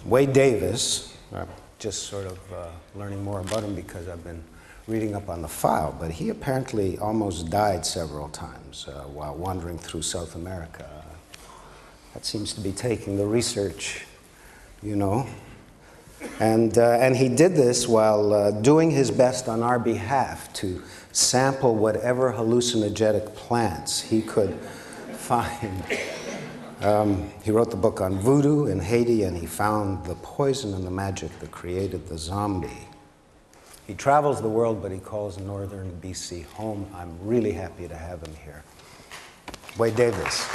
Wade Davis, I'm just sort of learning more about him because I've been reading up on the file, but he apparently almost died several times while wandering through South America. That seems to be taking the research, you know. And he did this while doing his best on our behalf to sample whatever hallucinogenic plants he could find. He wrote the book on voodoo in Haiti, and he found the poison and the magic that created the zombie. He travels the world, but he calls northern BC home. I'm really happy to have him here. Wade Davis.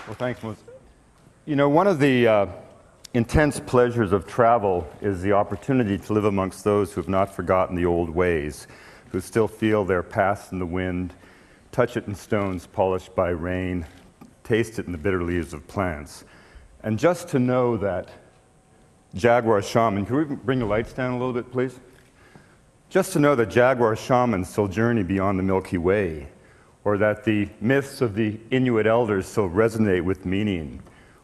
Well, thanks, Moses. You know, one of the intense pleasures of travel is the opportunity to live amongst those who have not forgotten the old ways, who still feel their past in the wind, touch it in stones polished by rain, taste it in the bitter leaves of plants. And just to know that jaguar shaman, can we bring the lights down a little bit, please? Just to know that jaguar shamans still journey beyond the Milky Way, or that the myths of the Inuit elders still resonate with meaning,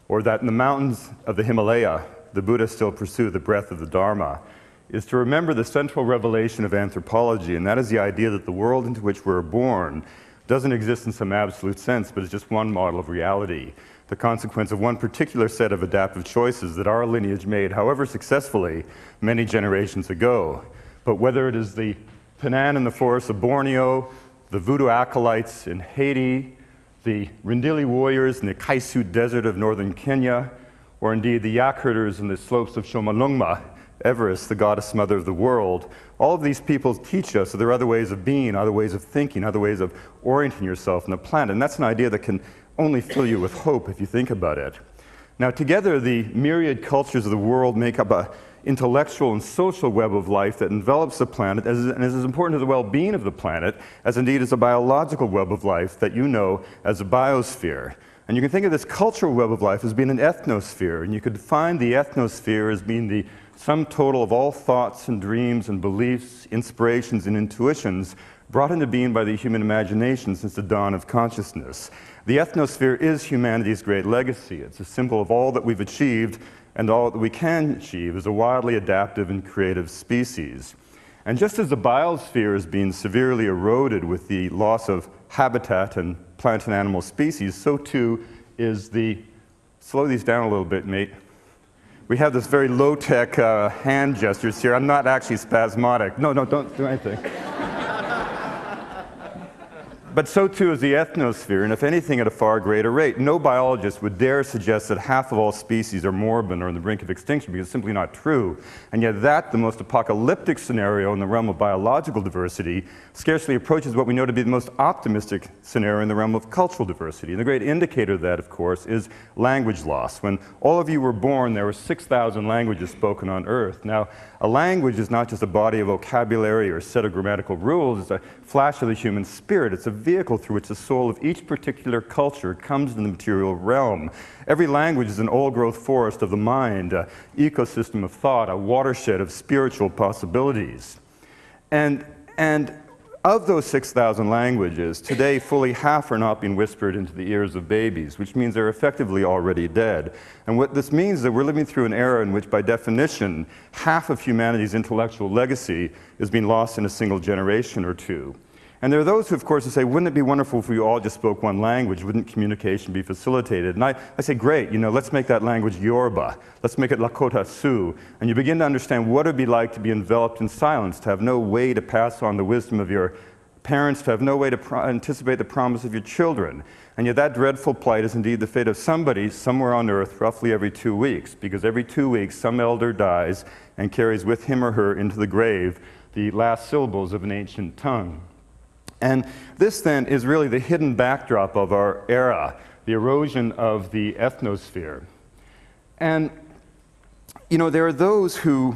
or that in the mountains of the Himalaya, the Buddha still pursue the breath of the Dharma, is to remember the central revelation of anthropology, and that is the idea that the world into which we're born doesn't exist in some absolute sense, but is just one model of reality, the consequence of one particular set of adaptive choices that our lineage made, however successfully, many generations ago. But whether it is the Panan in the forests of Borneo, the voodoo acolytes in Haiti, the Rendili warriors in the Kaisu Desert of northern Kenya, or indeed the yak herders in the slopes of Chomolungma, Everest, the goddess mother of the world, all of these people teach us that there are other ways of being, other ways of thinking, other ways of orienting yourself in the planet. And that's an idea that can only fill you with hope if you think about it. Now, together, the myriad cultures of the world make up an intellectual and social web of life that envelops the planet and is as important to the well-being of the planet as indeed is a biological web of life that you know as a biosphere. And you can think of this cultural web of life as being an ethnosphere, and you could define the ethnosphere as being the sum total of all thoughts and dreams and beliefs, inspirations and intuitions brought into being by the human imagination since the dawn of consciousness. The ethnosphere is humanity's great legacy. It's a symbol of all that we've achieved and all that we can achieve as a wildly adaptive and creative species. And just as the biosphere is being severely eroded with the loss of habitat and plant and animal species, so too is the, slow these down a little bit, mate. We have this very low-tech hand gestures here. I'm not actually spasmodic. No, don't do anything. But so too is the ethnosphere, and if anything, at a far greater rate. No biologist would dare suggest that half of all species are morbid or on the brink of extinction, because it's simply not true. And yet that, the most apocalyptic scenario in the realm of biological diversity, scarcely approaches what we know to be the most optimistic scenario in the realm of cultural diversity. And the great indicator of that, of course, is language loss. When all of you were born, there were 6,000 languages spoken on Earth. Now, a language is not just a body of vocabulary or a set of grammatical rules. It's a flash of the human spirit. It's a vehicle through which the soul of each particular culture comes into the material realm. Every language is an old-growth forest of the mind, an ecosystem of thought, a watershed of spiritual possibilities. And of those 6,000 languages, today fully half are not being whispered into the ears of babies, which means they're effectively already dead. And what this means is that we're living through an era in which, by definition, half of humanity's intellectual legacy is being lost in a single generation or two. And there are those who, of course, say, wouldn't it be wonderful if we all just spoke one language? Wouldn't communication be facilitated? And I say, great, you know, let's make that language Yoruba. Let's make it Lakota Sioux. And you begin to understand what it would be like to be enveloped in silence, to have no way to pass on the wisdom of your parents, to have no way to anticipate the promise of your children. And yet that dreadful plight is indeed the fate of somebody somewhere on Earth roughly every 2 weeks, because every 2 weeks some elder dies and carries with him or her into the grave the last syllables of an ancient tongue. And this, then, is really the hidden backdrop of our era, the erosion of the ethnosphere. And, you know, there are those who,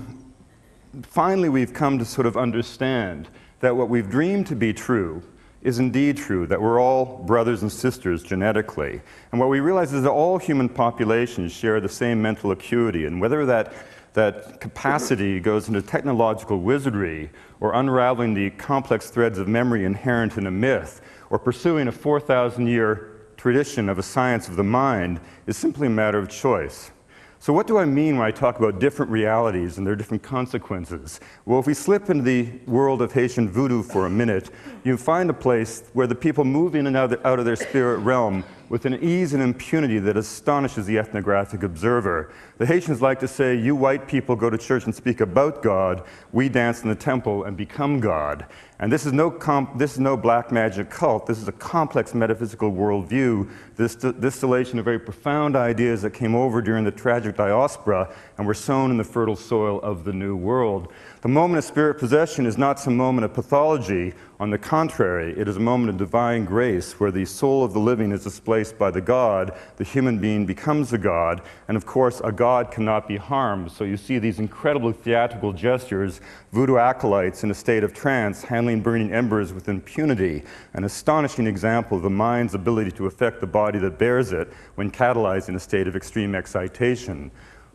finally, we've come to sort of understand that what we've dreamed to be true is indeed true, that we're all brothers and sisters genetically. And what we realize is that all human populations share the same mental acuity, and whether that that capacity goes into technological wizardry, or unraveling the complex threads of memory inherent in a myth, or pursuing a 4,000-year tradition of a science of the mind is simply a matter of choice. So what do I mean when I talk about different realities and their different consequences? Well, if we slip into the world of Haitian voodoo for a minute, you find a place where the people move in and out of their spirit realm with an ease and impunity that astonishes the ethnographic observer. The Haitians like to say, you white people go to church and speak about God, we dance in the temple and become God. And this is no black magic cult, this is a complex metaphysical worldview, this distillation of very profound ideas that came over during the tragic diaspora and were sown in the fertile soil of the New World. The moment of spirit possession is not some moment of pathology. On the contrary, it is a moment of divine grace where the soul of the living is displaced by the God, the human being becomes a God, and of course a God cannot be harmed. So you see these incredibly theatrical gestures, voodoo acolytes in a state of trance handling burning embers with impunity, an astonishing example of the mind's ability to affect the body that bears it when catalyzed in a state of extreme excitation.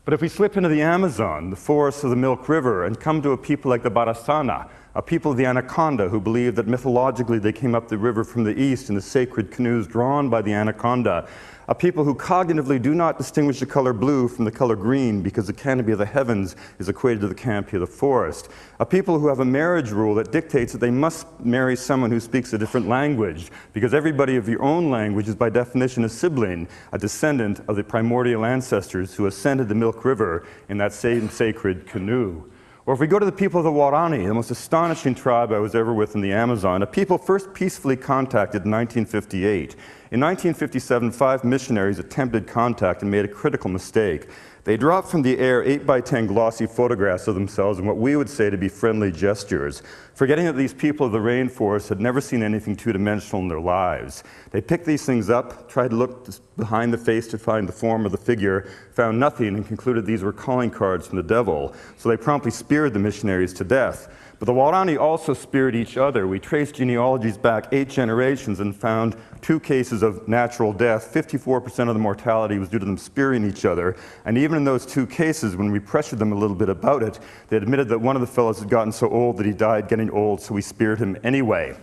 But if we slip into the Amazon, the forests of the Milk River, and come to a people like the Barasana, a people of the anaconda who believe that mythologically they came up the river from the east in the sacred canoes drawn by the anaconda, a people who cognitively do not distinguish the color blue from the color green because the canopy of the heavens is equated to the canopy of the forest, a people who have a marriage rule that dictates that they must marry someone who speaks a different language because everybody of your own language is by definition a sibling, a descendant of the primordial ancestors who ascended the Milk River in that same sacred canoe. Or if we go to the people of the Warani, the most astonishing tribe I was ever with in the Amazon, a people first peacefully contacted in 1958. In 1957, 5 missionaries attempted contact and made a critical mistake. They dropped from the air 8x10 glossy photographs of themselves in what we would say to be friendly gestures, forgetting that these people of the rainforest had never seen anything two-dimensional in their lives. They picked these things up, tried to look behind the face to find the form of the figure, found nothing, and concluded these were calling cards from the devil. So they promptly speared the missionaries to death. But the Warani also speared each other. We traced genealogies back 8 generations and found 2 cases of natural death. 54% of the mortality was due to them spearing each other. And even in those 2 cases, when we pressured them a little bit about it, they admitted that one of the fellows had gotten so old that he died getting old, so we speared him anyway.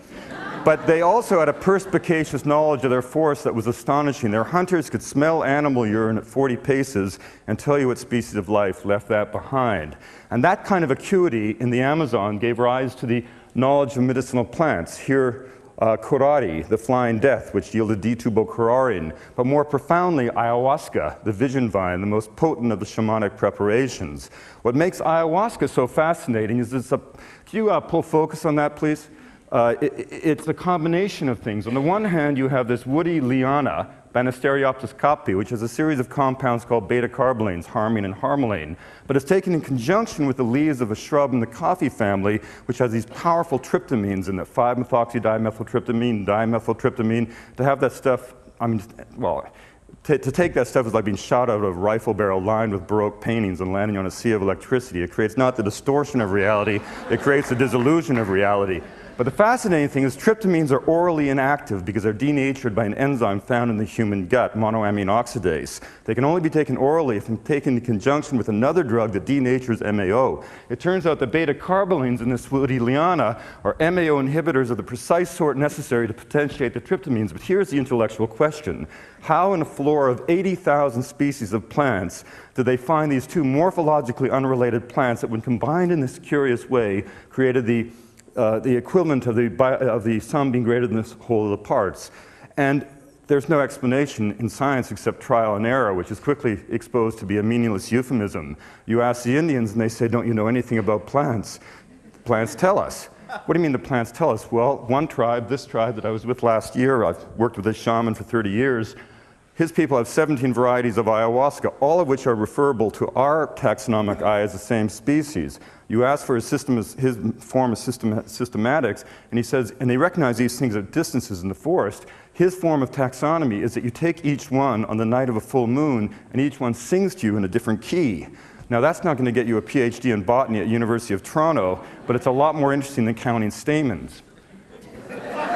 But they also had a perspicacious knowledge of their forest that was astonishing. Their hunters could smell animal urine at 40 paces and tell you what species of life left that behind. And that kind of acuity in the Amazon gave rise to the knowledge of medicinal plants. Here, curare, the flying death, which yielded D-tubocurarin, but more profoundly, ayahuasca, the vision vine, the most potent of the shamanic preparations. What makes ayahuasca so fascinating is can you pull focus on that, please? It's a combination of things. On the one hand, you have this woody liana, Banisteriopsis capi, which has a series of compounds called beta-carbolines, harmine and harmaline. But it's taken in conjunction with the leaves of a shrub in the coffee family, which has these powerful tryptamines in it, 5-methoxydimethyltryptamine, dimethyltryptamine. To have that stuff, to take that stuff is like being shot out of a rifle barrel lined with Baroque paintings and landing on a sea of electricity. It creates not the distortion of reality, it creates the disillusion of reality. But the fascinating thing is tryptamines are orally inactive because they're denatured by an enzyme found in the human gut, monoamine oxidase. They can only be taken orally if taken in conjunction with another drug that denatures MAO. It turns out that beta-carbolines in this woody liana are MAO inhibitors of the precise sort necessary to potentiate the tryptamines. But here's the intellectual question. How in a flora of 80,000 species of plants did they find these 2 morphologically unrelated plants that, when combined in this curious way, created the equivalent of the sum being greater than the whole of the parts? And there's no explanation in science except trial and error, which is quickly exposed to be a meaningless euphemism. You ask the Indians and they say, don't you know anything about plants? Plants tell us. What do you mean the plants tell us? Well, one tribe, this tribe that I was with last year, I've worked with this shaman for 30 years, his people have 17 varieties of ayahuasca, all of which are referable to our taxonomic eye as the same species. You ask for his form of systematics, and he says, and they recognize these things at distances in the forest. His form of taxonomy is that you take each one on the night of a full moon, and each one sings to you in a different key. Now, that's not going to get you a PhD in botany at University of Toronto, but it's a lot more interesting than counting stamens.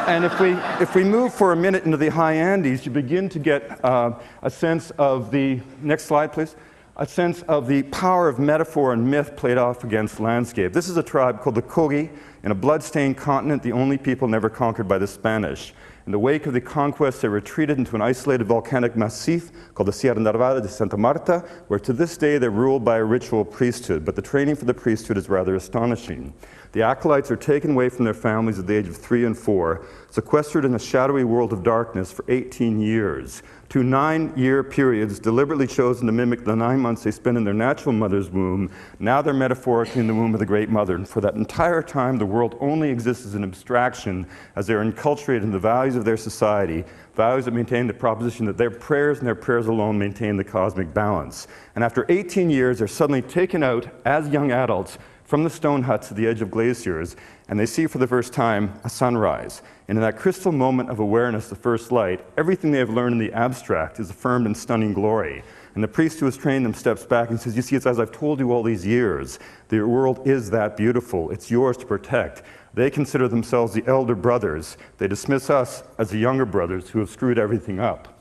And if we move for a minute into the high Andes, you begin to get a sense of the, next slide please, a sense of the power of metaphor and myth played off against landscape. This is a tribe called the Kogi, in a blood-stained continent, the only people never conquered by the Spanish. In the wake of the conquest, they retreated into an isolated volcanic massif called the Sierra Nevada de Santa Marta, where to this day they're ruled by a ritual priesthood, but the training for the priesthood is rather astonishing. The acolytes are taken away from their families at the age of 3 and 4, sequestered in a shadowy world of darkness for 18 years. 2 9-year periods deliberately chosen to mimic the 9 months they spent in their natural mother's womb. Now they're metaphorically in the womb of the Great Mother. And for that entire time, the world only exists as an abstraction as they're enculturated in the values of their society, values that maintain the proposition that their prayers and their prayers alone maintain the cosmic balance. And after 18 years, they're suddenly taken out as young adults from the stone huts at the edge of glaciers, and they see for the first time a sunrise. And in that crystal moment of awareness, the first light, everything they have learned in the abstract is affirmed in stunning glory. And the priest who has trained them steps back and says, you see, it's as I've told you all these years. The world is that beautiful. It's yours to protect. They consider themselves the elder brothers. They dismiss us as the younger brothers who have screwed everything up.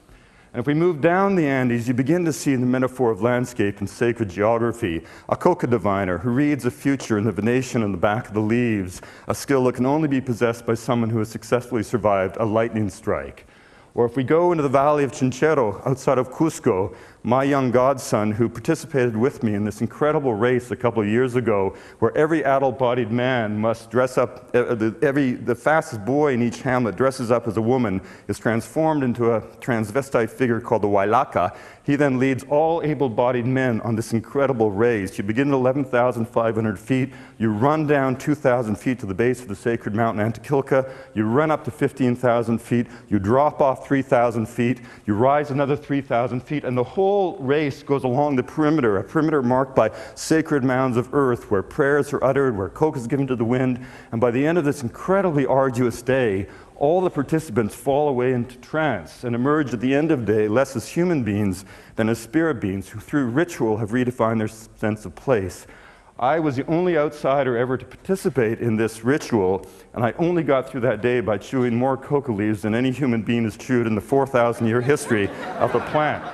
And if we move down the Andes, you begin to see the metaphor of landscape and sacred geography. A coca diviner who reads the future in the venation on the back of the leaves, a skill that can only be possessed by someone who has successfully survived a lightning strike. Or if we go into the valley of Chinchero outside of Cusco, my young godson who participated with me in this incredible race a couple of years ago where every adult-bodied man must dress up, the fastest boy in each hamlet dresses up as a woman, is transformed into a transvestite figure called the Wailaka. He then leads all able-bodied men on this incredible race. You begin at 11,500 feet, you run down 2,000 feet to the base of the sacred mountain Antioquia, you run up to 15,000 feet, you drop off 3,000 feet, you rise another 3,000 feet, and the whole race goes along the perimeter, a perimeter marked by sacred mounds of earth where prayers are uttered, where coke is given to the wind, and by the end of this incredibly arduous day, all the participants fall away into trance and emerge at the end of the day less as human beings than as spirit beings who through ritual have redefined their sense of place. I was the only outsider ever to participate in this ritual, and I only got through that day by chewing more coca leaves than any human being has chewed in the 4,000-year history of the plant.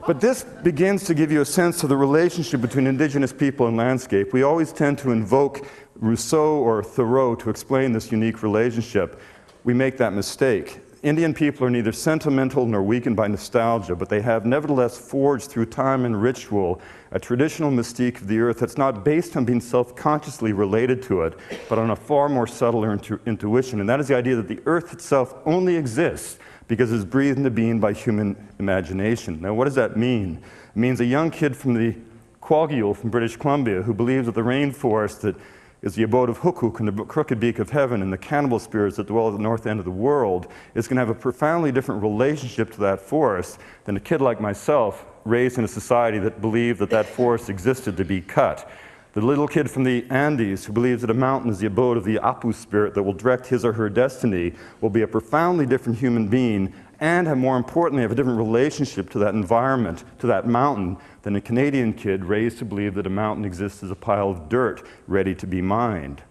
But this begins to give you a sense of the relationship between indigenous people and landscape. We always tend to invoke Rousseau or Thoreau to explain this unique relationship. We make that mistake. Indian people are neither sentimental nor weakened by nostalgia, but they have nevertheless forged through time and ritual a traditional mystique of the earth that's not based on being self-consciously related to it, but on a far more subtle intuition. And that is the idea that the earth itself only exists because it's breathed into being by human imagination. Now, what does that mean? It means a young kid from the Kwagyu from British Columbia who believes that the rainforest that is the abode of Hukuk and the crooked beak of heaven and the cannibal spirits that dwell at the north end of the world is going to have a profoundly different relationship to that forest than a kid like myself raised in a society that believed that that forest existed to be cut. The little kid from the Andes who believes that a mountain is the abode of the Apu spirit that will direct his or her destiny will be a profoundly different human being and, more importantly, have a different relationship to that environment, to that mountain, than a Canadian kid raised to believe that a mountain exists as a pile of dirt ready to be mined.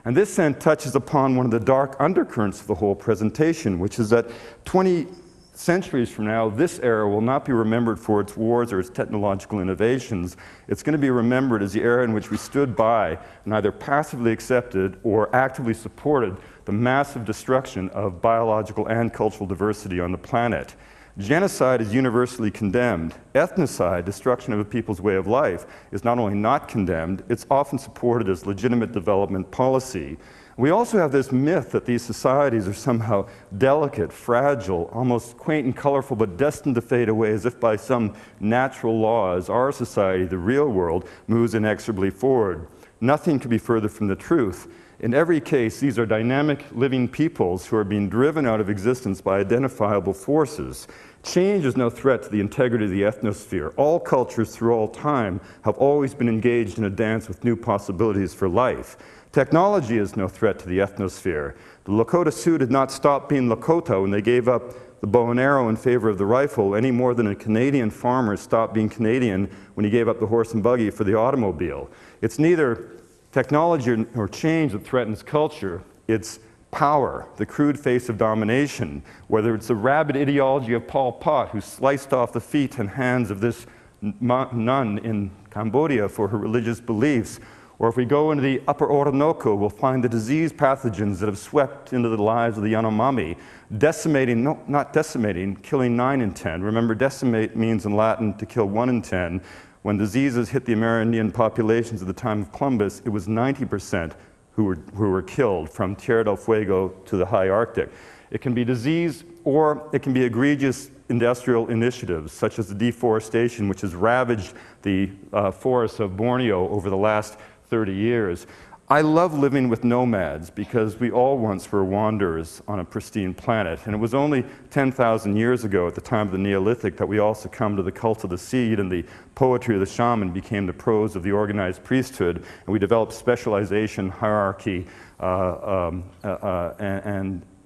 And this then touches upon one of the dark undercurrents of the whole presentation, which is that 20 centuries from now, this era will not be remembered for its wars or its technological innovations. It's going to be remembered as the era in which we stood by and either passively accepted or actively supported the massive destruction of biological and cultural diversity on the planet. Genocide is universally condemned. Ethnocide, destruction of a people's way of life, is not only not condemned, it's often supported as legitimate development policy. We also have this myth that these societies are somehow delicate, fragile, almost quaint and colorful, but destined to fade away as if by some natural law as our society, the real world, moves inexorably forward. Nothing could be further from the truth. In every case, these are dynamic, living peoples who are being driven out of existence by identifiable forces. Change is no threat to the integrity of the ethnosphere. All cultures through all time have always been engaged in a dance with new possibilities for life. Technology is no threat to the ethnosphere. The Lakota Sioux did not stop being Lakota when they gave up the bow and arrow in favor of the rifle any more than a Canadian farmer stopped being Canadian when he gave up the horse and buggy for the automobile. It's neither technology or change that threatens culture, it's power, the crude face of domination, whether it's the rabid ideology of Pol Pot who sliced off the feet and hands of this nun in Cambodia for her religious beliefs. Or if we go into the upper Orinoco, we'll find the disease pathogens that have swept into the lives of the Yanomami, decimating, no, not decimating, killing 9 in 10. Remember, decimate means in Latin to kill 1 in 10. When diseases hit the Amerindian populations at the time of Columbus, it was 90% who were killed, from Tierra del Fuego to the high Arctic. It can be disease, or it can be egregious industrial initiatives, such as the deforestation, which has ravaged the forests of Borneo over the last 30 years. I love living with nomads because we all once were wanderers on a pristine planet. And it was only 10,000 years ago, at the time of the Neolithic, that we all succumbed to the cult of the seed, and the poetry of the shaman became the prose of the organized priesthood. And we developed specialization, hierarchy,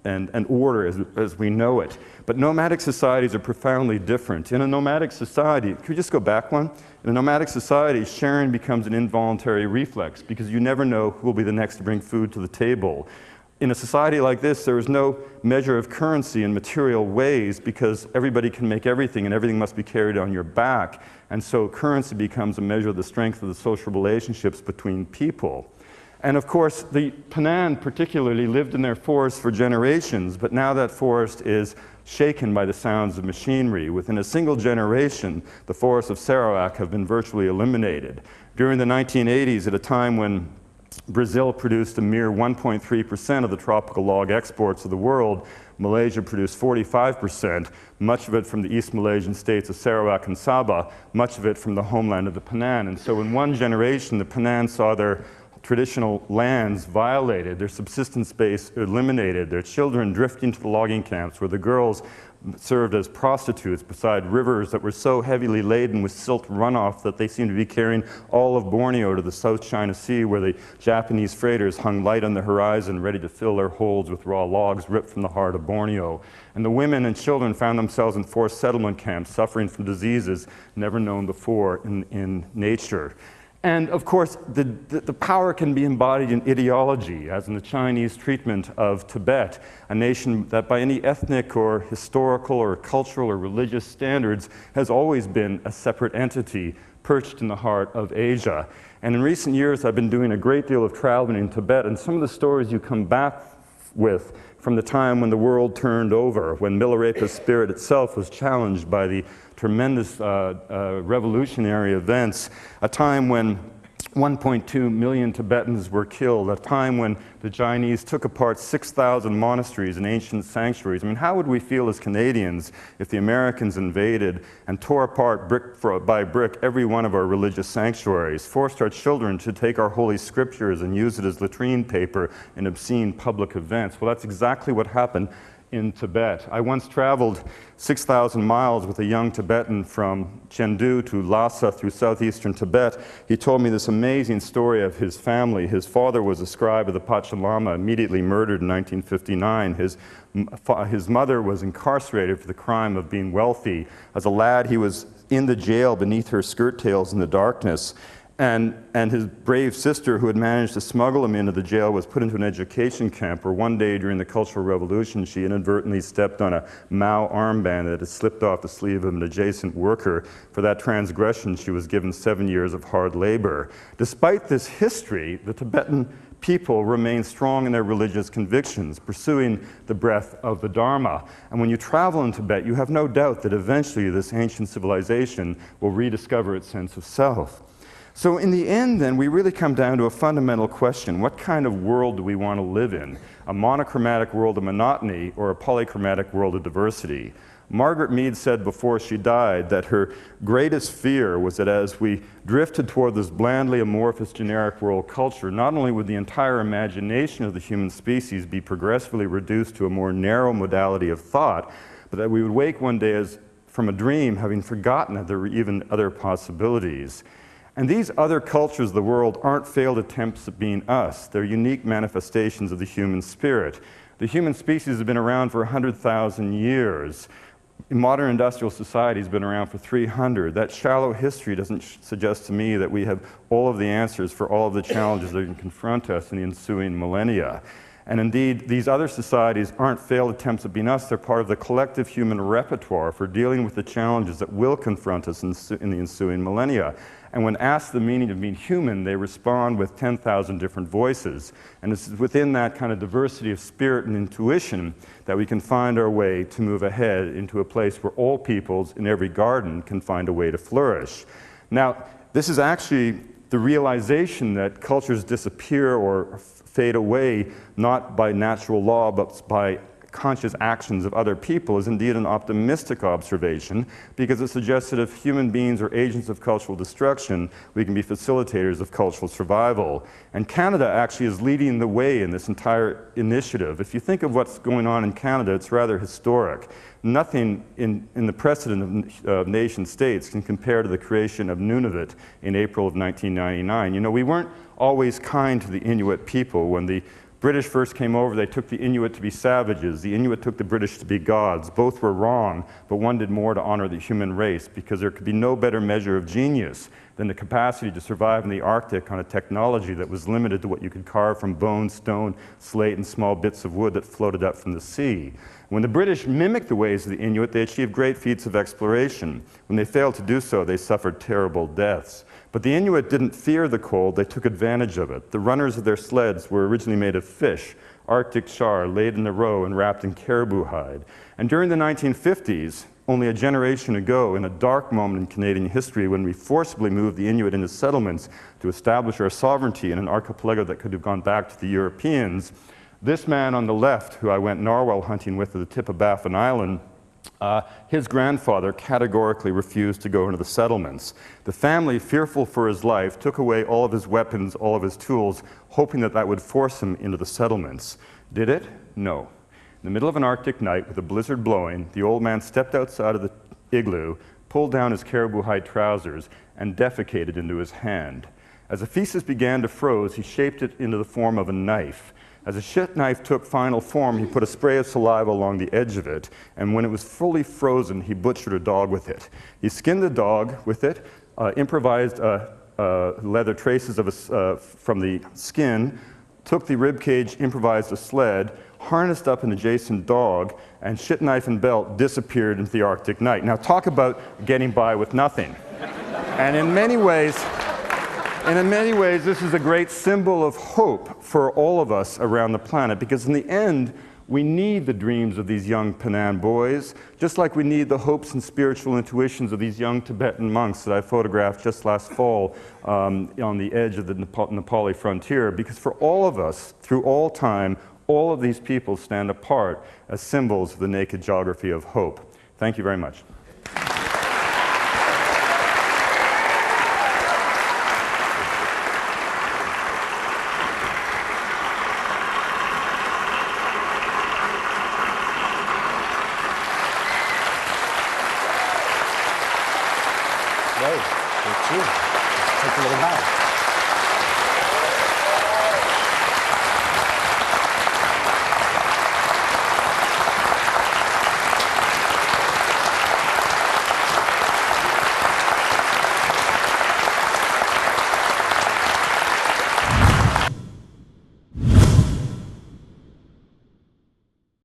and order as we know it. But nomadic societies are profoundly different. In a nomadic society, could we just go back one? In a nomadic society, sharing becomes an involuntary reflex because you never know who will be the next to bring food to the table. In a society like this, there is no measure of currency in material ways because everybody can make everything and everything must be carried on your back. And so currency becomes a measure of the strength of the social relationships between people. And of course, the Panan particularly lived in their forest for generations, but now that forest is shaken by the sounds of machinery. Within a single generation, the forests of Sarawak have been virtually eliminated. During the 1980s, at a time when Brazil produced a mere 1.3% of the tropical log exports of the world, Malaysia produced 45%, much of it from the East Malaysian states of Sarawak and Sabah, much of it from the homeland of the Panan. And so in one generation, the Panan saw their traditional lands violated, their subsistence base eliminated, their children drifting to the logging camps where the girls served as prostitutes beside rivers that were so heavily laden with silt runoff that they seemed to be carrying all of Borneo to the South China Sea, where the Japanese freighters hung light on the horizon, ready to fill their holds with raw logs ripped from the heart of Borneo. And the women and children found themselves in forced settlement camps, suffering from diseases never known before in nature. And of course, the power can be embodied in ideology, as in the Chinese treatment of Tibet, a nation that by any ethnic or historical or cultural or religious standards has always been a separate entity perched in the heart of Asia. And in recent years, I've been doing a great deal of traveling in Tibet, and some of the stories you come back with from the time when the world turned over, when Milarepa's spirit itself was challenged by the tremendous revolutionary events, a time when 1.2 million Tibetans were killed, a time when the Chinese took apart 6,000 monasteries and ancient sanctuaries. I mean, how would we feel as Canadians if the Americans invaded and tore apart brick by brick every one of our religious sanctuaries, forced our children to take our holy scriptures and use it as latrine paper in obscene public events? Well, that's exactly what happened in Tibet. I once traveled 6,000 miles with a young Tibetan from Chengdu to Lhasa through southeastern Tibet. He told me this amazing story of his family. His father was a scribe of the Pachamama, immediately murdered in 1959. His mother was incarcerated for the crime of being wealthy. As a lad, he was in the jail beneath her skirt tails in the darkness. And his brave sister, who had managed to smuggle him into the jail, was put into an education camp where one day during the Cultural Revolution, she inadvertently stepped on a Mao armband that had slipped off the sleeve of an adjacent worker. For that transgression, she was given 7 years of hard labor. Despite this history, the Tibetan people remain strong in their religious convictions, pursuing the breadth of the Dharma. And when you travel in Tibet, you have no doubt that eventually this ancient civilization will rediscover its sense of self. So in the end, then, we really come down to a fundamental question. What kind of world do we want to live in? A monochromatic world of monotony or a polychromatic world of diversity? Margaret Mead said before she died that her greatest fear was that as we drifted toward this blandly amorphous generic world culture, not only would the entire imagination of the human species be progressively reduced to a more narrow modality of thought, but that we would wake one day as from a dream, having forgotten that there were even other possibilities. And these other cultures of the world aren't failed attempts at being us. They're unique manifestations of the human spirit. The human species has been around for 100,000 years. Modern industrial society has been around for 300. That shallow history doesn't suggest to me that we have all of the answers for all of the challenges that can confront us in the ensuing millennia. And indeed, these other societies aren't failed attempts at being us, they're part of the collective human repertoire for dealing with the challenges that will confront us in the ensuing millennia. And when asked the meaning of being human, they respond with 10,000 different voices. And it's within that kind of diversity of spirit and intuition that we can find our way to move ahead into a place where all peoples in every garden can find a way to flourish. Now, this is actually the realization that cultures disappear or fade away not by natural law but by conscious actions of other people is indeed an optimistic observation, because it suggests that if human beings are agents of cultural destruction, we can be facilitators of cultural survival. And Canada actually is leading the way in this entire initiative. If you think of what's going on in Canada, it's rather historic. Nothing in the precedent of nation states can compare to the creation of Nunavut in April of 1999. You know, we weren't always kind to the Inuit people. When the British first came over, they took the Inuit to be savages. The Inuit took the British to be gods. Both were wrong, but one did more to honor the human race, because there could be no better measure of genius than the capacity to survive in the Arctic on a technology that was limited to what you could carve from bone, stone, slate, and small bits of wood that floated up from the sea. When the British mimicked the ways of the Inuit, they achieved great feats of exploration. When they failed to do so, they suffered terrible deaths. But the Inuit didn't fear the cold, they took advantage of it. The runners of their sleds were originally made of fish, Arctic char, laid in a row and wrapped in caribou hide. And during the 1950s, only a generation ago, in a dark moment in Canadian history when we forcibly moved the Inuit into settlements to establish our sovereignty in an archipelago that could have gone back to the Europeans, this man on the left, who I went narwhal hunting with at the tip of Baffin Island, his grandfather categorically refused to go into the settlements. The family, fearful for his life, took away all of his weapons, all of his tools, hoping that that would force him into the settlements. Did it? No. In the middle of an Arctic night with a blizzard blowing, the old man stepped outside of the igloo, pulled down his caribou hide trousers, and defecated into his hand. As the feces began to froze, he shaped it into the form of a knife. As the shit knife took final form, he put a spray of saliva along the edge of it, and when it was fully frozen, he butchered a dog with it. He skinned the dog with it, improvised leather traces from the skin, took the rib cage, improvised a sled, harnessed up an adjacent dog, and shit knife and belt disappeared into the Arctic night. Now talk about getting by with nothing. And in many ways, this is a great symbol of hope for all of us around the planet, because in the end, we need the dreams of these young Penan boys, just like we need the hopes and spiritual intuitions of these young Tibetan monks that I photographed just last fall on the edge of the Nepali frontier, because for all of us, through all time, all of these people stand apart as symbols of the naked geography of hope. Thank you very much. Great. Thank you. Take a little bow.